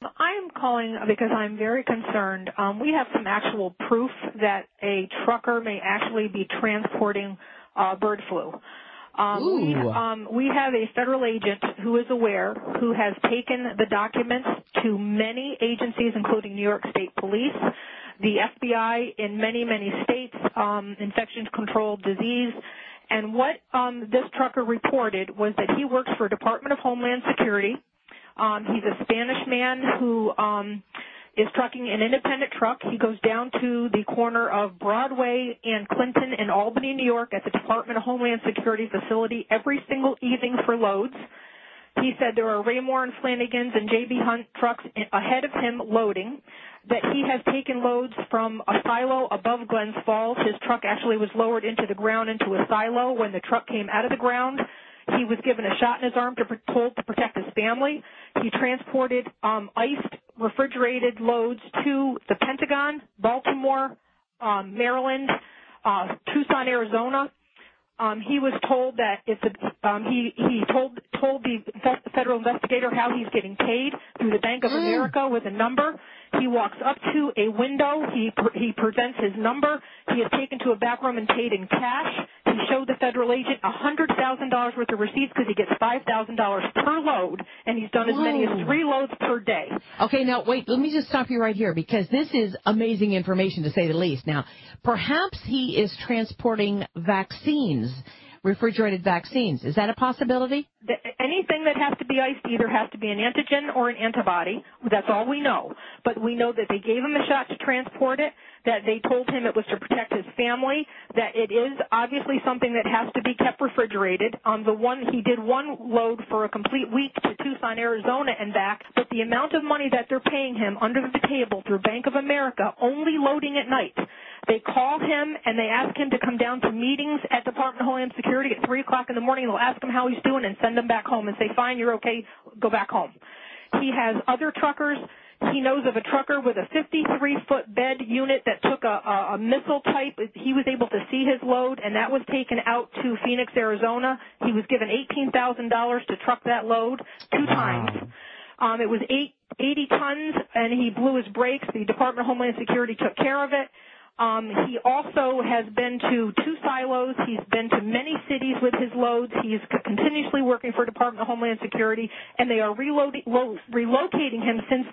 I'm calling because I'm very concerned. We have some actual proof that a trucker may actually be transporting bird flu. We have a federal agent who is aware, who has taken the documents to many agencies, including New York State Police, the FBI in many, many states, infection control disease. And what this trucker reported was that he works for Department of Homeland Security. He's a Spanish man who is trucking an independent truck. He goes down to the corner of Broadway and Clinton in Albany, New York at the Department of Homeland Security facility every single evening for loads. He said there are Raymore and Flanagan's and J.B. Hunt trucks ahead of him loading, that he has taken loads from a silo above Glens Falls. His truck actually was lowered into the ground into a silo. When the truck came out of the ground, he was given a shot in his arm told to protect his family. He transported iced, refrigerated loads to the Pentagon, Baltimore, Maryland, Tucson, Arizona. He was told that he told the federal investigator how he's getting paid through the Bank of America with a number. He walks up to a window. He presents his number. He is taken to a back room and paid in cash. He showed the federal agent $100,000 worth of receipts because he gets $5,000 per load, and he's done as many as 3 loads per day. Okay, now, wait, let me just stop you right here because this is amazing information, to say the least. Now, perhaps he is transporting vaccines, refrigerated vaccines. Is that a possibility? Anything that has to be iced either has to be an antigen or an antibody. That's all we know. But we know that they gave him a shot to transport it, that they told him it was to protect his family, that it is obviously something that has to be kept refrigerated. He did one load for a complete week to Tucson, Arizona and back, but the amount of money that they're paying him under the table through Bank of America, only loading at night. They call him and they ask him to come down to meetings at Department of Homeland Security at 3 o'clock in the morning. They'll ask him how he's doing and send him back home and say, fine, you're okay, go back home. He has other truckers. He knows of a trucker with a 53-foot bed unit that took a missile type. He was able to see his load, and that was taken out to Phoenix, Arizona. He was given $18,000 to truck that load 2 times. It was 80 tons, and he blew his brakes. The Department of Homeland Security took care of it. He also has been to 2 silos. He's been to many cities with his loads. He's continuously working for Department of Homeland Security, and they are relocating him since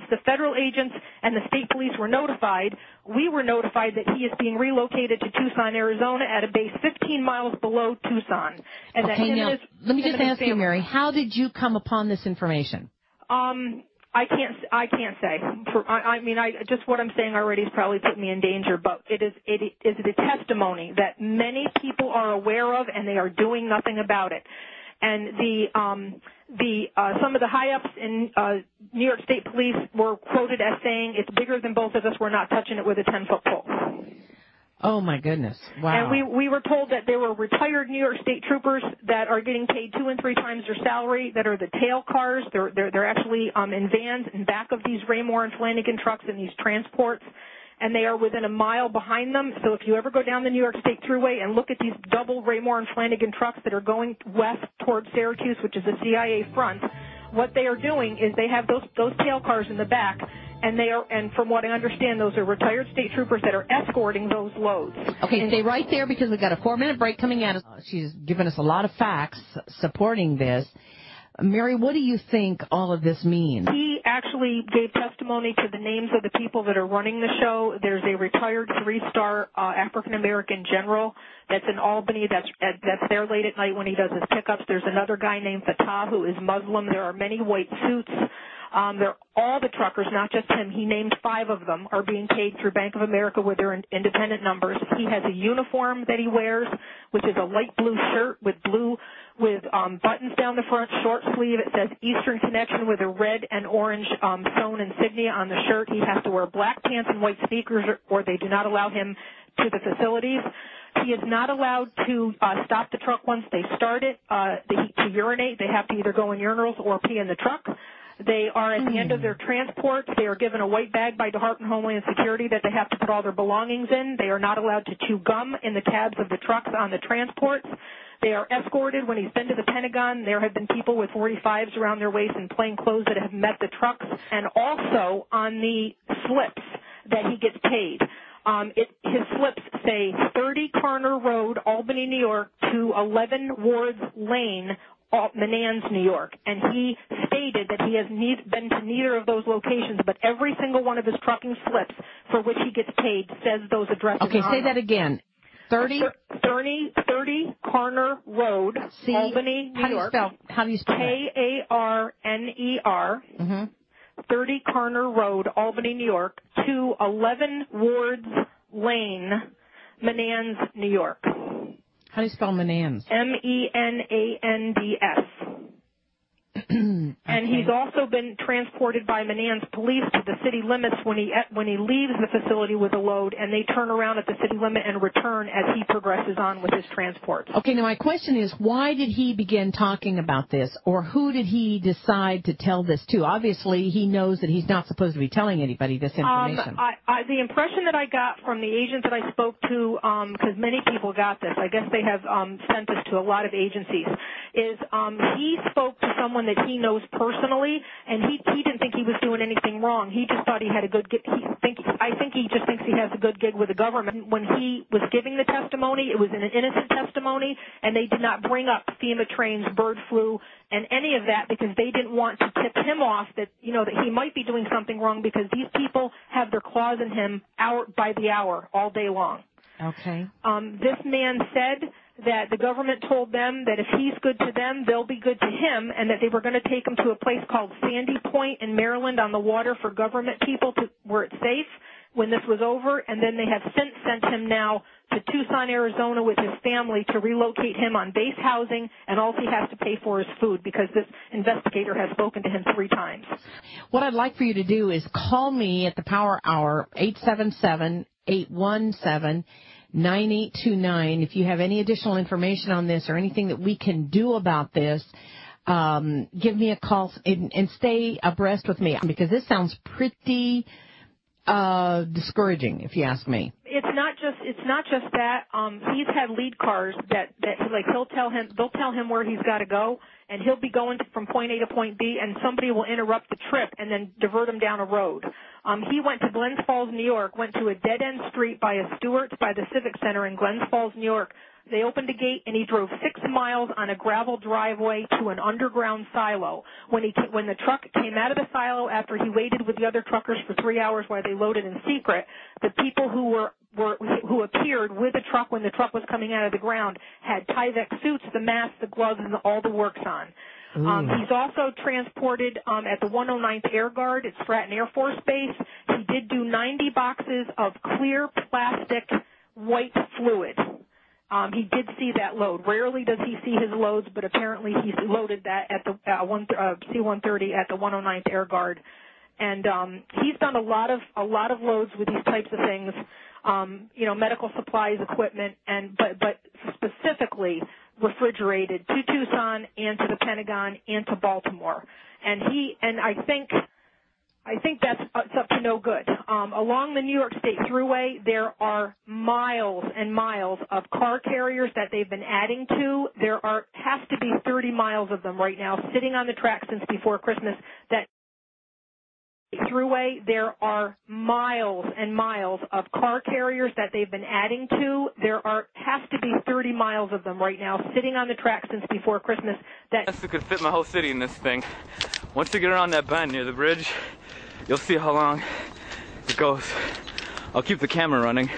the federal agents and the state police were notified. We were notified that he is being relocated to Tucson, Arizona, at a base 15 miles below Tucson. And okay, now, let me just ask you, Mary, how did you come upon this information? I can't say. Just what I'm saying already has probably put me in danger, but it is a testimony that many people are aware of, and they are doing nothing about it. And some of the high-ups in New York State Police were quoted as saying, "It's bigger than both of us. We're not touching it with a 10-foot pole." Oh, my goodness. Wow. And we were told that there were retired New York State troopers that are getting paid 2 and 3 times their salary, that are the tail cars. They're actually in vans in back of these Raymore and Flanagan trucks in these transports, and they are within a mile behind them. So if you ever go down the New York State Thruway and look at these double Raymore and Flanagan trucks that are going west towards Syracuse, which is the CIA front, what they are doing is they have those tail cars in the back, and from what I understand, those are retired state troopers that are escorting those loads. Okay, stay right there because we've got a 4-minute break coming at us. She's given us a lot of facts supporting this. Mary, what do you think all of this means? He actually gave testimony to the names of the people that are running the show. There's a retired 3-star African-American general that's in Albany that's there late at night when he does his pickups. There's another guy named Fatah who is Muslim. There are many white suits. All the truckers, not just him, he named 5 of them, are being paid through Bank of America with their independent numbers. He has a uniform that he wears, which is a light blue shirt with buttons down the front, short sleeve. It says Eastern Connection with a red and orange sewn insignia on the shirt. He has to wear black pants and white sneakers, or they do not allow him to the facilities. He is not allowed to stop the truck once they start it to urinate. They have to either go in urinals or pee in the truck. They are at the end of their transport. They are given a white bag by Department of Homeland Security that they have to put all their belongings in. They are not allowed to chew gum in the cabs of the trucks on the transports. They are escorted when he's been to the Pentagon. There have been people with 45s around their waist in plain clothes that have met the trucks, and also on the slips that he gets paid. His slips say 30 Carner Road, Albany, New York, to 11 Wards Lane, Menands, New York. And he stated that he has been to neither of those locations, but every single one of his trucking slips for which he gets paid says those addresses. Okay, say that again. 30 Carner Road, Albany, New York. How do you spell that? Karner. Mm-hmm. 30 Carner Road, Albany, New York, to 11 Wards Lane, Menands, New York. How do you spell Menands? Menands. And he's also been transported by Menands police to the city limits when he leaves the facility with a load, and they turn around at the city limit and return as he progresses on with his transports. Okay, now my question is, why did he begin talking about this, or who did he decide to tell this to? Obviously, he knows that he's not supposed to be telling anybody this information. The impression that I got from the agent that I spoke to, because many people got this, I guess they have sent this to a lot of agencies, is he spoke to someone that he knows personally, and he didn't think he was doing anything wrong. He just thought he had a good gig. I think he just thinks he has a good gig with the government. When he was giving the testimony, it was an innocent testimony, and they did not bring up FEMA trains, bird flu, and any of that because they didn't want to tip him off that, that he might be doing something wrong because these people have their claws in him hour by the hour, all day long. Okay. This man said that the government told them that if he's good to them, they'll be good to him, and that they were going to take him to a place called Sandy Point in Maryland on the water for government people where it's safe when this was over, and then they have since sent him now to Tucson, Arizona with his family to relocate him on base housing, and all he has to pay for is food because this investigator has spoken to him 3 times. What I'd like for you to do is call me at the Power Hour, 877-817-9829. If you have any additional information on this or anything that we can do about this, give me a call and stay abreast with me because this sounds pretty discouraging, if you ask me. It's not just that. He's had lead cars that like they'll tell him where he's got to go, and he'll be going from point A to point B, and somebody will interrupt the trip and then divert him down a road. He went to Glens Falls, New York, went to a dead-end street by a Stewart's by the Civic Center in Glens Falls, New York. They opened a gate, and he drove 6 miles on a gravel driveway to an underground silo. When the truck came out of the silo after he waited with the other truckers for 3 hours while they loaded in secret, the people who appeared with the truck when the truck was coming out of the ground had Tyvek suits, the mask, the gloves, and all the works on. He's also transported at the 109th Air Guard at Stratton Air Force Base. He did do 90 boxes of clear plastic white fluid. He did see that load. Rarely does he see his loads, but apparently he loaded that at the C-130 at the 109th Air Guard. And he's done a lot of loads with these types of things, medical supplies, equipment, but specifically refrigerated to Tucson and to the Pentagon and to Baltimore. And I think that's up to no good. Along the New York State Thruway, there are miles and miles of car carriers that they've been adding to. There has to be 30 miles of them right now sitting on the track since before Christmas. That Thruway, there are miles and miles of car carriers that they've been adding to. Has to be 30 miles of them right now sitting on the track since before Christmas. That could fit my whole city in this thing. Once you get around that bend near the bridge, you'll see how long it goes. I'll keep the camera running.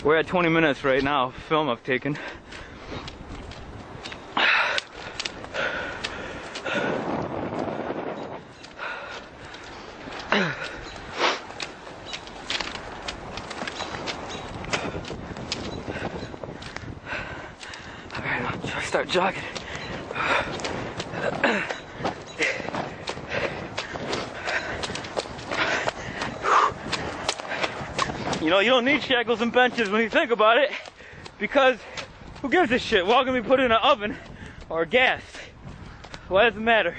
We're at 20 minutes right now, film I've taken. Alright, I'll try to start jogging. You don't need shackles and benches when you think about it, because who gives a shit? We're all gonna be put in an oven or gas. Why does it matter?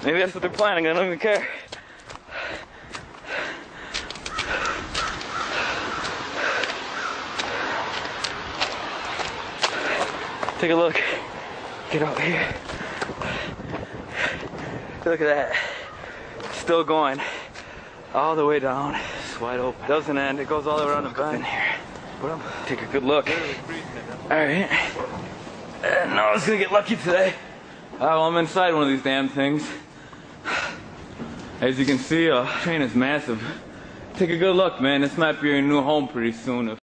Maybe that's what they're planning. I don't even care. Take a look. Get out here. Look at that. Still going all the way down. It's wide open. Doesn't end. It goes all around the bend here. Take a good look. All right. And now I was gonna get lucky today. Well, I'm inside one of these damn things. As you can see, train is massive. Take a good look, man. This might be your new home pretty soon.